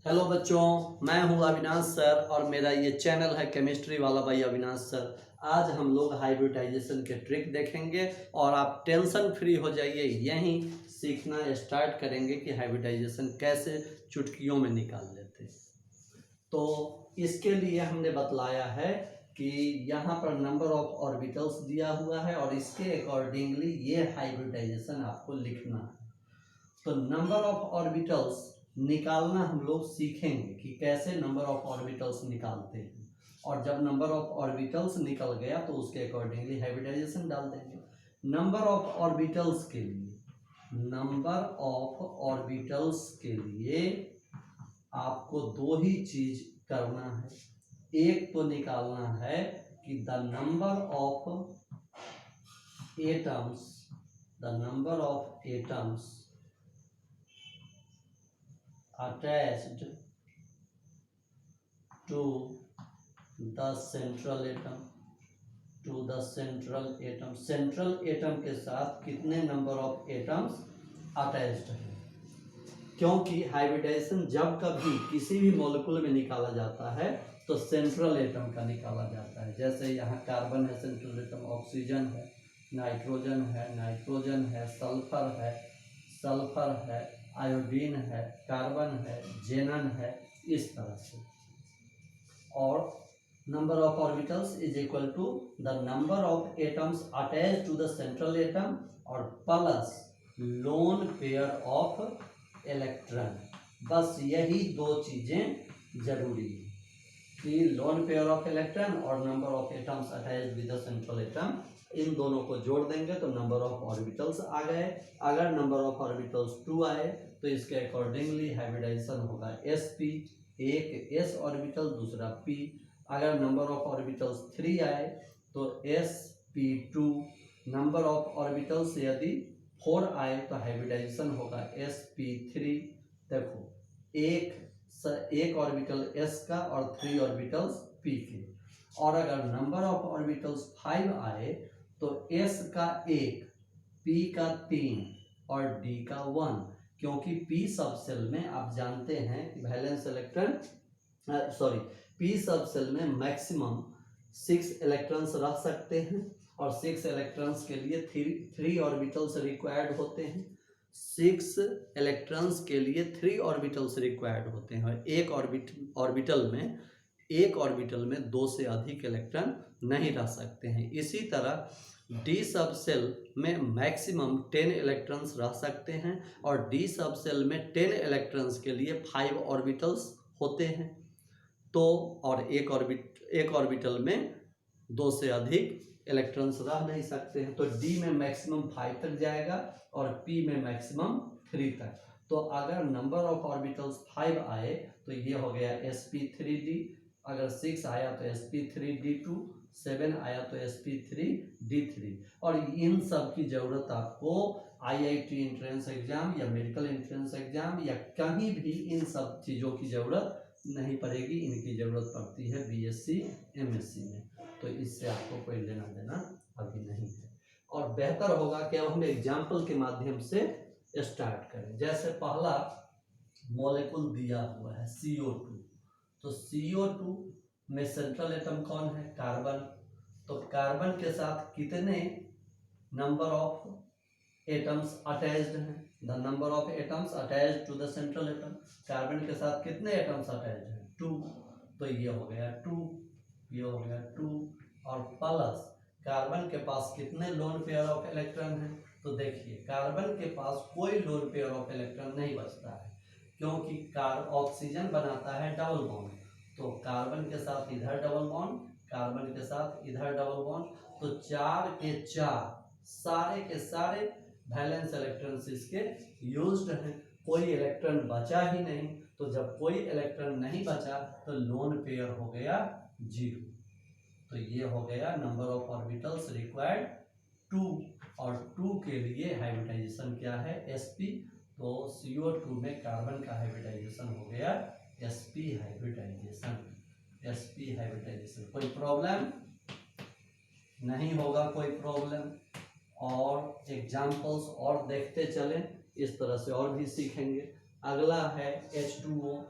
Hello बच्चों, मैं हूं अविनाश सर और मेरा ये चैनल है केमिस्ट्री वाला भाई अविनाश सर। आज हम लोग हाइब्रिडाइजेशन के ट्रिक देखेंगे और आप टेंशन फ्री हो जाइए, यहीं सीखना स्टार्ट करेंगे कि हाइब्रिडाइजेशन कैसे चुटकियों में निकाल लेते हैं। तो इसके लिए हमने बतलाया है कि यहाँ पर नंबर ऑफ ऑर्बिटल्स दिया हुआ है और इसके अकॉर्डिंगली ये हाइब्रिडाइजेशन आपको लिखना है। तो नंबर ऑफ ऑर्बिटल्स निकालना हम लोग सीखेंगे कि कैसे नंबर ऑफ ऑर्बिटल्स निकालते हैं, और जब नंबर ऑफ ऑर्बिटल्स निकल गया तो उसके अकॉर्डिंगली हाइब्रिडाइजेशन डाल देंगे। नंबर ऑफ ऑर्बिटल्स के लिए आपको दो ही चीज करना है। एक तो निकालना है कि the number of atoms attached to the central atom central atom के साथ कितने नंबर ऑफ एटम्स अटैच्ड है। क्योंकि हाइब्रिडाइजेशन जब कभी किसी भी मॉलिक्यूल में निकाला जाता है तो सेंट्रल एटम का निकाला जाता है। जैसे यहाँ कार्बन है, सेंट्रल एटम, ऑक्सीजन है, नाइट्रोजन है, सल्फर है, आयोडीन है, कार्बन है, जेनन है, इस तरह से। और number of orbitals is equal to the number of atoms attached to the central atom और plus lone pair of electron. बस यही दो चीजें जरूरी है कि लोन पेयर ऑफ इलेक्ट्रॉन और number of atoms attached with the central atom, इन दोनों को जोड़ देंगे तो नंबर ऑफ ऑर्बिटल्स आ गए। अगर नंबर ऑफ ऑर्बिटल्स 2 आए तो इसके अकॉर्डिंगली हाइब्रिडाइजेशन होगा sp, एक s ऑर्बिटल दूसरा p। अगर नंबर ऑफ ऑर्बिटल्स 3 आए तो sp2। नंबर ऑफ ऑर्बिटल्स यदि 4 आए तो हाइब्रिडाइजेशन होगा sp3। देखो, एक ऑर्बिटल s का और 3 ऑर्बिटल्स p के। और अगर नंबर ऑफ ऑर्बिटल्स 5 आए तो s का 1, p का 3 और d का 1। क्योंकि p सब सेल में आप जानते हैं कि वैलेंस इलेक्ट्रॉन p सब सेल में मैक्सिमम 6 इलेक्ट्रॉन्स रह सकते हैं और 6 इलेक्ट्रॉन्स के लिए 3 ऑर्बिटल्स रिक्वायर्ड होते हैं। 6 इलेक्ट्रॉन्स के लिए 3 ऑर्बिटल्स रिक्वायर्ड होते हैं और एक ऑर्बिटल में 2 से अधिक इलेक्ट्रॉन नहीं रह सकते हैं। इसी तरह डी सब सेल में मैक्सिमम 10 इलेक्ट्रॉन्स रह सकते हैं और डी सब सेल में 10 इलेक्ट्रॉन्स के लिए 5 ऑर्बिटल्स होते हैं। तो और एक ऑर्बिटल में 2 से अधिक इलेक्ट्रॉन्स रह नहीं सकते हैं। तो डी में मैक्सिमम 5 तक जाएगा और पी में मैक्सिमम 3 तक। तो अगर नंबर ऑफ ऑर्बिटल्स 5 आए तो ये हो गया sp3d। अगर 6 आया तो sp3d2, 7 आया तो sp3d3। और इन सब की जरूरत आपको IIT एंट्रेंस एग्जाम या मेडिकल एंट्रेंस एग्जाम या कहीं भी इन सब चीज़ों की जरूरत नहीं पड़ेगी। इनकी जरूरत पड़ती है BSc MSc में। तो इससे आपको कोई लेना देना अभी नहीं है। और बेहतर होगा कि अब हम एग्जाम्पल के माध्यम से स्टार्ट करें। जैसे पहला मॉलिक्यूल दिया हुआ है CO2। तो CO2 में सेंट्रल एटम कौन है? कार्बन। तो कार्बन के साथ कितने नंबर ऑफ एटम्स अटैच्ड हैं? The number of atoms attached to the central atom. Carbon के साथ कितने एटम्स अटैच्ड हैं? 2। तो ये हो गया 2, ये हो गया 2। और प्लस कार्बन के पास कितने लोन पेयर ऑफ इलेक्ट्रॉन हैं? तो देखिए, कार्बन के पास कोई लोन पेयर ऑफ इलेक्ट्रॉन नहीं बचता है क्योंकि ऑक्सीजन बनाता है डबल बॉन्ड। तो कार्बन के साथ इधर डबल बॉन्ड, कार्बन के साथ इधर डबल बॉन्ड, तो 4 के 4 सारे के सारे वैलेंस इलेक्ट्रॉन्स इसके यूज्ड हैं। कोई इलेक्ट्रॉन बचा ही नहीं। तो जब कोई इलेक्ट्रॉन नहीं बचा तो लोन पेयर हो गया 0। तो ये हो गया नंबर ऑफ ऑर्बिटल्स रिक्वायर्ड 2। और 2 के लिए हाइब्रिडाइजेशन क्या है? sp। तो CO2 में कार्बन का हाइब्रिडाइजेशन हो गया sp हाइब्रिडाइजेशन। कोई प्रॉब्लम नहीं होगा, कोई प्रॉब्लम। और एग्जाम्पल्स और देखते चलें, इस तरह से और भी सीखेंगे। अगला है H2O।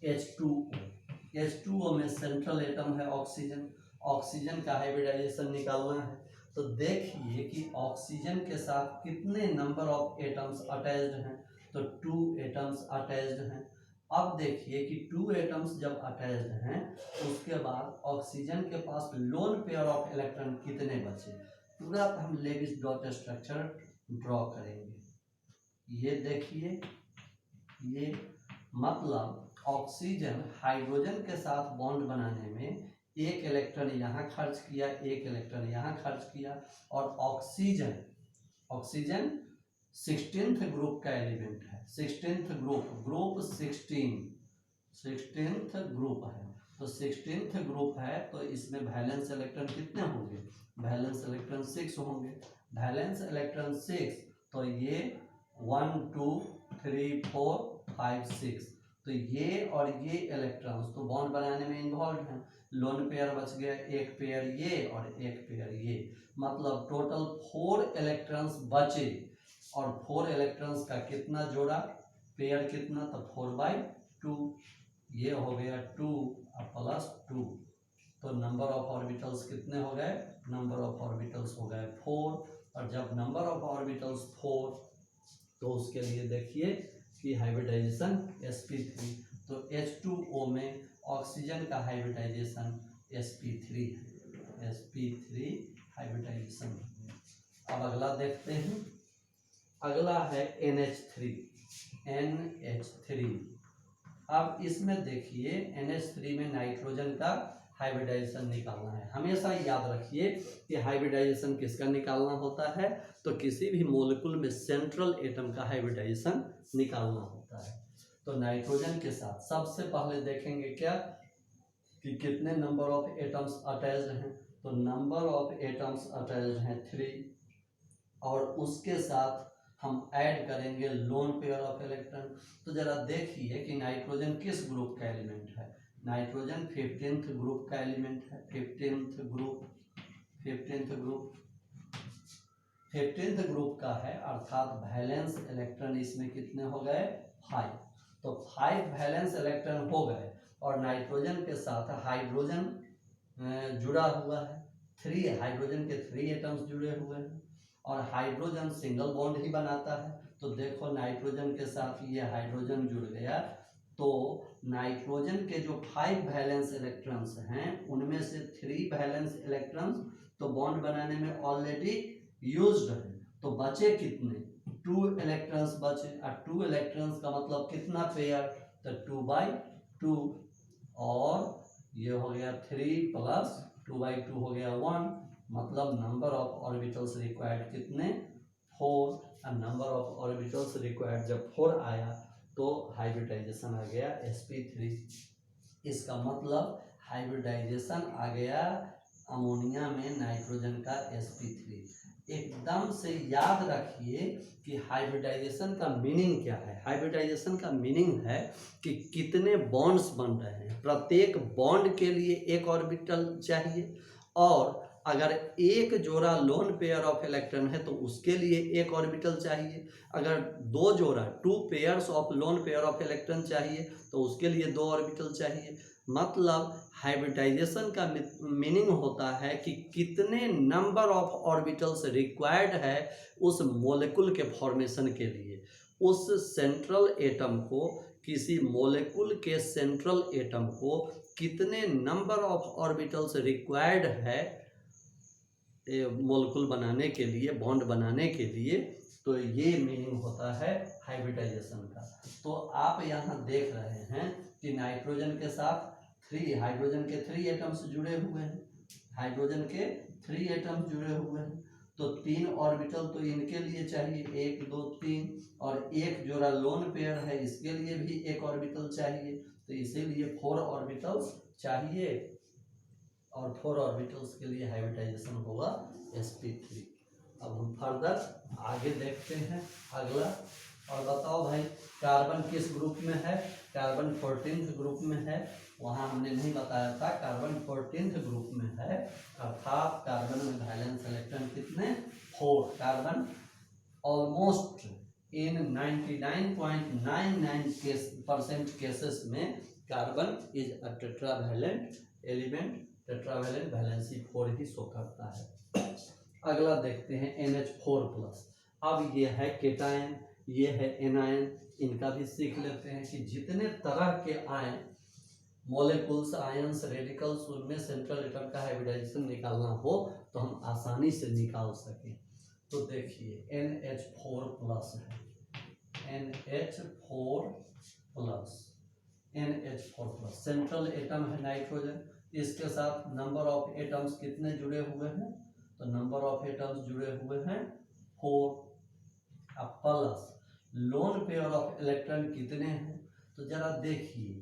H2O में सेंट्रल एटम है ऑक्सीजन, ऑक्सीजन का हाइब्रिडाइजेशन निकालना है। तो देखिए कि ऑक्सीजन के साथ कितने नंबर ऑफ एटम्स अटैच्ड हैं, तो 2 एटम्स अटैच्ड हैं। अब देखिए कि 2 एटम्स जब अटैच्ड हैं उसके बाद ऑक्सीजन के पास लोन पेयर ऑफ इलेक्ट्रॉन कितने बचे, पूरा हम लेविस डॉट स्ट्रक्चर ड्रॉ करेंगे। ये देखिए, ये मतलब ऑक्सीजन हाइड्रोजन के साथ बॉन्ड बनाने में एक इलेक्ट्रॉन यहाँ खर्च किया, एक इलेक्ट्रॉन यहाँ खर्च किया, और ऑक्सीजन 16th ग्रुप का एलिमेंट है। 16th ग्रुप 16th ग्रुप है, तो 16th ग्रुप है तो इसमें वैलेंस इलेक्ट्रॉन कितने होंगे, वैलेंस इलेक्ट्रॉन 6 होंगे। वैलेंस इलेक्ट्रॉन 6, तो ये 1 2 3 4 5 6, तो ये और ये इलेक्ट्रॉन्स तो बॉन्ड बनाने में इन्वॉल्व हैं। लोन पेयर बच गया, एक पेयर ये और एक पेयर ये, मतलब टोटल 4 इलेक्ट्रॉन्स बचे, और 4 इलेक्ट्रॉन्स का कितना जोड़ा, पेयर कितना, तो 4/2, ये हो गया 2 प्लस 2, तो नंबर ऑफ ऑर्बिटल्स कितने हो गए, नंबर ऑफ ऑर्बिटल्स हो गए 4। और जब नंबर ऑफ ऑर्बिटल्स 4, तो उसके लिए देखिए कि हाइब्रिडाइजेशन sp3, तो H2O में ऑक्सीजन का हाइब्रिडाइजेशन sp3 है, sp3 हाइब्रिडाइजेशन। अब अगला देखते हैं, अगला है NH3। अब इसमें देखिए NH3 में नाइट्रोजन का हाइब्रिडाइजेशन निकालना है। हमेशा याद रखिए कि हाइब्रिडाइजेशन किसका निकालना होता है, तो किसी भी मॉलिक्यूल में सेंट्रल एटम का हाइब्रिडाइजेशन निकालना होता है। तो नाइट्रोजन के साथ सबसे पहले देखेंगे क्या कि कितने नंबर ऑफ एटम्स अटैच्ड हैं, तो नंबर ऑफ एटम्स अटैच्ड हैं 3, और उसके साथ हम ऐड करेंगे लोन पेयर ऑफ इलेक्ट्रॉन। तो जरा देखिए कि नाइट्रोजन किस ग्रुप का एलिमेंट है, नाइट्रोजन 15th ग्रुप का एलिमेंट है, 15th ग्रुप का है, अर्थात वैलेंस इलेक्ट्रॉन इसमें कितने हो गए, 5, तो 5 वैलेंस इलेक्ट्रॉन हो गए। और नाइट्रोजन के साथ हाइड्रोजन जुड़ा हुआ है, 3 हाइड्रोजन के 3 एटम्स जुड़े हुए हैं, और हाइड्रोजन सिंगल बॉन्ड ही बनाता है। तो देखो नाइट्रोजन के साथ ये हाइड्रोजन जुड़ गया, तो नाइट्रोजन के जो 5 वैलेंस इलेक्ट्रॉन्स हैं उनमें से 3 वैलेंस इलेक्ट्रॉन्स तो बॉन्ड बनाने में ऑलरेडी यूज्ड है, तो बचे कितने, 2 इलेक्ट्रॉन्स बचे, और 2 इलेक्ट्रॉन्स का मतलब कितना पेयर, तो 2/2, और ये हो गया 3 प्लस 2/2 हो गया 1, मतलब नंबर ऑफ ऑर्बिटल्स रिक्वायर्ड कितने, 4, और नंबर ऑफ ऑर्बिटल्स रिक्वायर्ड जब 4 आया तो हाइब्रिडाइजेशन आ गया sp3। इसका मतलब हाइब्रिडाइजेशन आ गया अमोनिया में नाइट्रोजन का sp3। एकदम से याद रखिए कि हाइब्रिडाइजेशन का मीनिंग क्या है। हाइब्रिडाइजेशन का मीनिंग है कि कितने बॉन्ड्स बन रहे हैं, प्रत्येक बॉन्ड के लिए एक ऑर्बिटल चाहिए, और अगर एक जोड़ा लोन पेयर ऑफ इलेक्ट्रॉन है तो उसके लिए एक ऑर्बिटल चाहिए, अगर 2 जोड़ा 2 pairs of loan pair of electron चाहिए तो उसके लिए 2 ऑर्बिटल चाहिए। मतलब हाइब्रिडाइजेशन का मीनिंग होता है कि कितने नंबर ऑफ ऑर्बिटल्स रिक्वायर्ड है उस मॉलिक्यूल के फॉर्मेशन के लिए, उस सेंट्रल एटम को, किसी मॉलिक्यूल के सेंट्रल एटम को कितने नंबर ऑफ ऑर्बिटल्स रिक्वायर्ड है मॉलिक्यूल बनाने के लिए, बॉन्ड बनाने के लिए, तो ये मीनिंग होता है हाइब्रिडाइजेशन का। तो आप यहाँ देख रहे हैं कि नाइट्रोजन के साथ 3 हाइड्रोजन के 3 एटम्स जुड़े हुए हैं, हाइड्रोजन के 3 एटम्स जुड़े हुए हैं, तो 3 ऑर्बिटल तो इनके लिए चाहिए, 1 2 3, और एक जोड़ा लोन पेयर है इसके लिए भी एक ऑर्बिटल चाहिए, तो इसीलिए 4 ऑर्बिटल्स चाहिए, और 4 ऑर्बिटल्स के लिए हाइब्रिडाइजेशन होगा sp3। अब हम फर्दर आगे देखते हैं अगला, और बताओ भाई कार्बन किस ग्रुप में है, कार्बन 14th ग्रुप में है, वहाँ हमने नहीं बताया था, कार्बन 14th ग्रुप में है, अर्थात कार्बन में वैलेंस इलेक्ट्रॉन कितने, 4, कार्बन ऑलमोस्ट इन 99.99% केसेस में carbon is a tetravalent element, tetravalent valency 4 he show करता है। अगला देखते हैं NH4+। अब ये है केटायन, ये है एनायन। इनका भी सीख लेते हैं कि जितने तरह के आयन, मॉलिक्यूल्स, आयंस, रेडिकल्स, उनमें सेंट्रल एटम का हाइब्रिडाइजेशन निकालना हो तो हम आसानी से निकाल सकें। तो देखिए NH4+ है, NH4+, सेंट्रल एटम है नाइट्रोजन। इसके साथ नंबर ऑफ एटम्स कितने जुड़े हुए हैं? तो नंबर ऑफ एटम्स जुड़े हुए हैं 4। अब plus lone pair of electron कितने हैं? तो जरा देखिए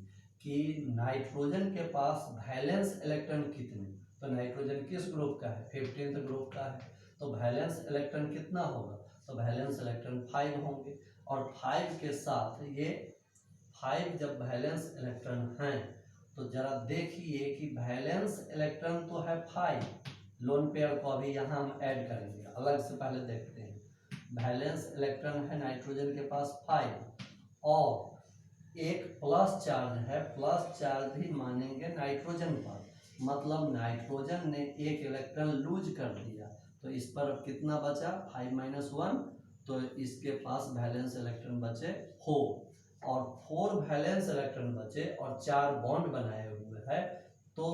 कि नाइट्रोजन के पास वैलेंस इलेक्ट्रॉन कितने? तो नाइट्रोजन किस ग्रुप का है? 15th ग्रुप का है। तो वैलेंस इलेक्ट्रॉन कितना होगा? तो वैलेंस इलेक्ट्रॉन 5 होंगे। और 5 के साथ ये 5 जब वैलेंस इलेक्ट्रॉन हैं तो जरा देखिए कि वैलेंस इलेक्ट्रॉन तो है 5, लोन पेयर को अभी यहाँ हम ऐड करेंगे, अलग से पहले देखते हैं। वैलेंस इलेक्ट्रॉन है नाइट्रोजन के पास 5 और एक प्लस चार्ज है, प्लस चार्ज भी मानेंगे नाइट्रोजन पर, मतलब नाइट्रोजन ने एक इलेक्ट्रॉन लूज कर दिया। तो इस पर अब कितना बचा? 5 - 1, तो इसके पास वैलेंस इलेक्ट्रॉन बचे 4 और 4 वैलेंस इलेक्ट्रॉन बचे और 4 बॉन्ड बनाए हुए हैं। तो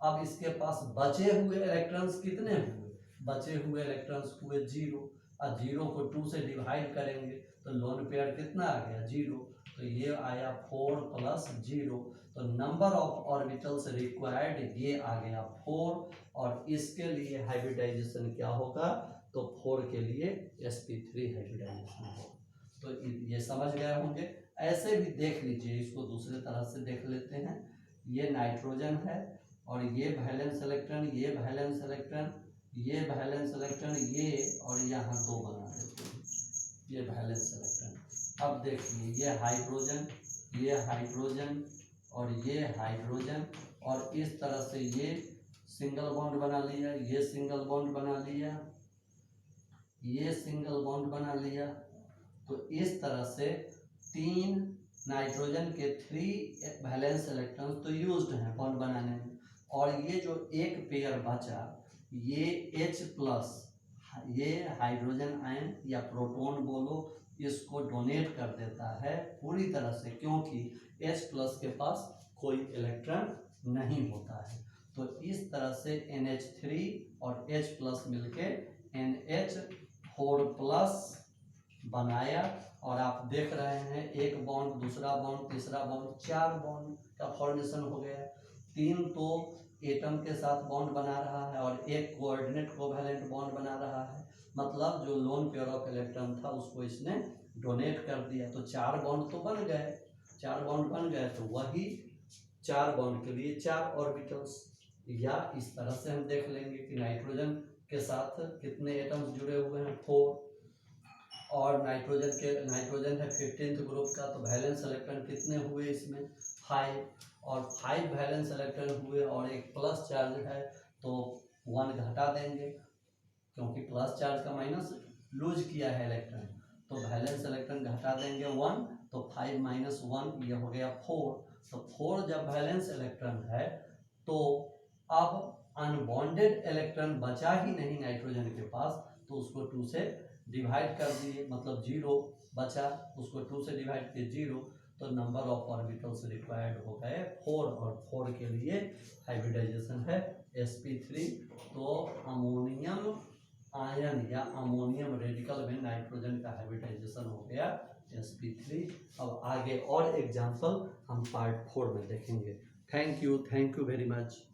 अब इसके पास बचे हुए इलेक्ट्रॉन्स कितने हुए? बचे हुए इलेक्ट्रॉन्स हुए 0 और 0 को 2 से डिवाइड करेंगे तो लोन पेयर कितना आ गया? 0। तो ये आया 4 + 0। तो नंबर ऑफ ऑर्बिटल्स रिक्वायर्ड ये आ गया 4 और इसके लिए हाइब्रिडाइजेशन क्या होगा? तो 4 के लिए sp3 हाइब्रिडाइजेशन होगा। तो ये समझ गए होंगे। ऐसे भी देख लीजिए, इसको दूसरे तरह से देख लेते हैं। ये नाइट्रोजन है और ये वैलेंस इलेक्ट्रॉन, ये वैलेंस इलेक्ट्रॉन, ये वैलेंस इलेक्ट्रॉन, ये और यहाँ 2 बना देते हैं, ये वैलेंस इलेक्ट्रॉन। अब देखिए ये हाइड्रोजन, ये हाइड्रोजन और ये हाइड्रोजन और इस तरह से ये सिंगल बॉन्ड बना लिया, ये सिंगल बॉन्ड बना लिया, ये सिंगल बॉन्ड बना लिया। तो इस तरह से 3 नाइट्रोजन के 3 वैलेंस इलेक्ट्रॉन्स तो यूज्ड हैं बॉन्ड बनाने में। और ये जो एक पेयर बचा, ये H+, ये हाइड्रोजन आयन या प्रोटॉन बोलो, इसको डोनेट कर देता है पूरी तरह से, क्योंकि H+ के पास कोई इलेक्ट्रॉन नहीं होता है। तो इस तरह से NH3 और H+ मिलके NH4+ बनाया। और आप देख रहे हैं एक बॉन्ड, दूसरा बॉन्ड, तीसरा बॉन्ड, 4 बॉन्ड का फॉर्मेशन हो गया। 3 तो एटम के साथ बॉन्ड बना रहा है और एक कोऑर्डिनेट कोवैलेंट बॉन्ड बना रहा है, मतलब जो लोन पेयर ऑफ इलेक्ट्रॉन था उसको इसने डोनेट कर दिया। तो 4 बॉन्ड तो बन गए, 4 बॉन्ड बन गए। तो वही 4 बॉन्ड के लिए 4 ऑर्बिटल्स। या इस तरह से हम देख लेंगे कि नाइट्रोजन के साथ कितने एटम्स जुड़े हुए हैं? 4 और नाइट्रोजन है 15th ग्रुप का, तो वैलेंस इलेक्ट्रॉन कितने हुए इसमें? 5 और 5 वैलेंस इलेक्ट्रॉन हुए और एक प्लस चार्ज है तो 1 घटा देंगे, क्योंकि प्लस चार्ज का माइनस लूज किया है इलेक्ट्रॉन। तो वैलेंस इलेक्ट्रॉन घटा देंगे 1, तो 5 - 1 ये हो गया 4। तो 4 जब वैलेंस इलेक्ट्रॉन है तो अब अनबॉन्डेड इलेक्ट्रॉन बचा ही नहीं नाइट्रोजन के पास, तो उसको 2 से डिवाइड कर दिए, मतलब 0 बचा, उसको 2 से डिवाइड किए 0। तो नंबर ऑफ ऑर्बिटल्स रिक्वायर्ड हो गए 4 और 4 के लिए हाइब्रिडाइजेशन है sp3। तो अमोनियम आयन या अमोनियम रेडिकल में नाइट्रोजन का हाइब्रिडाइजेशन हो गया sp3। अब आगे और एग्जाम्पल हम पार्ट 4 में देखेंगे। Thank you very much.